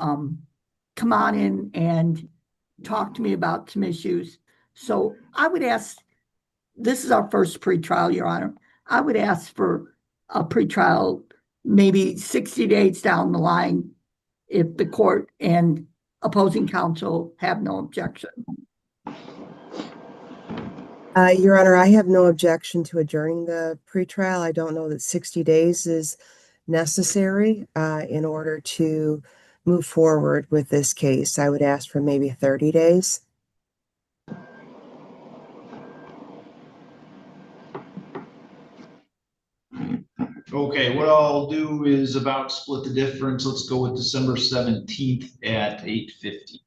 come on in and talk to me about some issues. So I would ask, this is our first pretrial, Your Honor. I would ask for a pretrial maybe 60 days down the line if the court and opposing counsel have no objection. Your Honor, I have no objection to adjourning the pretrial. I don't know that 60 days is necessary in order to move forward with this case. I would ask for maybe 30 days. Okay, what I'll do is about split the difference. Let's go with December 17th at 8:50.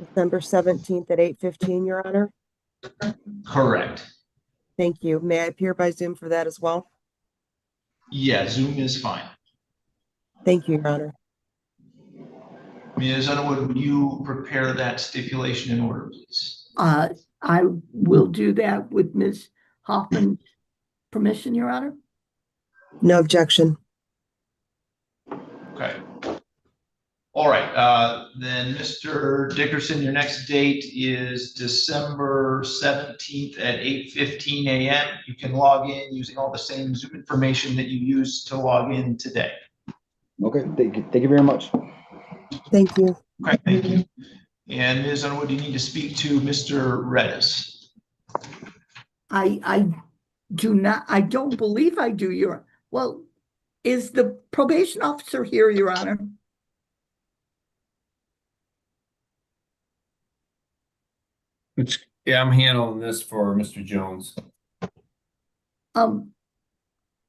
December 17th at 8:15, Your Honor. Correct. Thank you. May I appear by Zoom for that as well? Yeah, Zoom is fine. Thank you, Your Honor. Ms. Underwood, would you prepare that stipulation in order, please? I will do that with Ms. Hoffman's permission, Your Honor. No objection. Okay. All right, then Mr. Dickerson, your next date is December 17th at 8:15 a.m. You can log in using all the same Zoom information that you used to log in today. Okay, thank you very much. Thank you. Okay, thank you. And Ms. Underwood, you need to speak to Mr. Redis. I do not, I don't believe I do, Your, well, is the probation officer here, Your Honor? Yeah, I'm handling this for Mr. Jones. The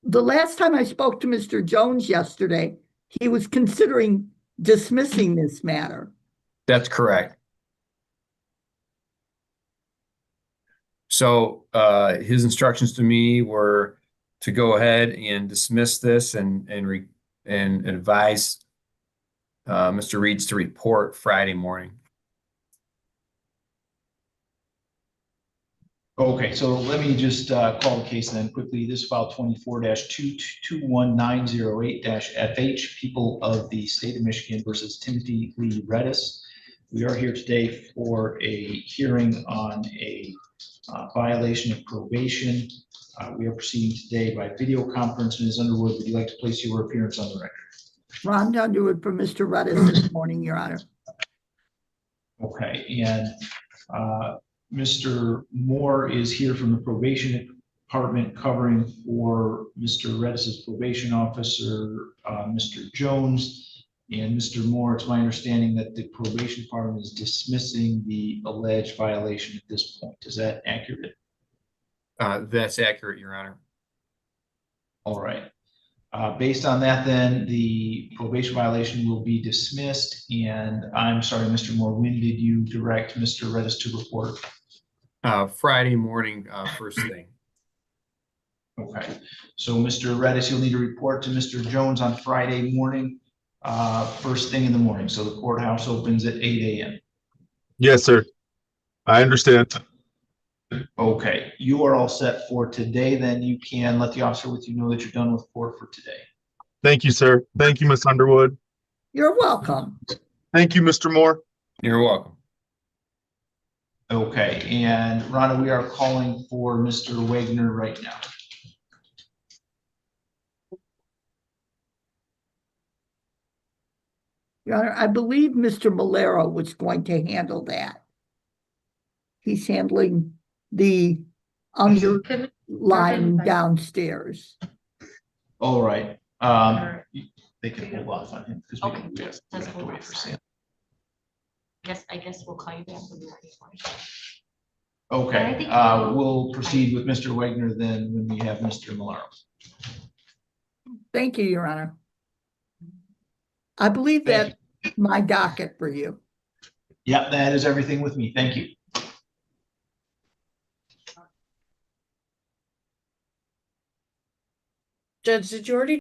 last time I spoke to Mr. Jones yesterday, he was considering dismissing this matter. That's correct. So his instructions to me were to go ahead and dismiss this and advise Mr. Reed's to report Friday morning. Okay, so let me just call the case then quickly. This file 24-221908-FH, People of the State of Michigan versus Timothy Lee Redis. We are here today for a hearing on a violation of probation. We are proceeding today by video conference. Ms. Underwood, would you like to place your appearance on the record? Ron Underwood for Mr. Redis this morning, Your Honor. Okay, and Mr. Moore is here from the probation department covering for Mr. Redis's probation officer, Mr. Jones. And Mr. Moore, it's my understanding that the probation department is dismissing the alleged violation at this point. Is that accurate? That's accurate, Your Honor. All right. Based on that, then the probation violation will be dismissed. And I'm sorry, Mr. Moore, when did you direct Mr. Redis to report? Friday morning, first thing. Okay, so Mr. Redis, you'll need to report to Mr. Jones on Friday morning, first thing in the morning. So the courthouse opens at 8 a.m. Yes, sir. I understand. Okay, you are all set for today. Then you can let the officer with you know that you're done with court for today. Thank you, sir. Thank you, Miss Underwood. You're welcome. Thank you, Mr. Moore. You're welcome. Okay, and Rhonda, we are calling for Mr. Wagner right now. Your Honor, I believe Mr. Malero was going to handle that. He's handling the underlying downstairs. All right. They can hold off on him because we have to wait for Sam. I guess we'll call you back when you're ready for it. Okay, we'll proceed with Mr. Wagner then when we have Mr. Malero. Thank you, Your Honor. I believe that's my docket for you. Yeah, that is everything with me. Thank you. Judge, did you already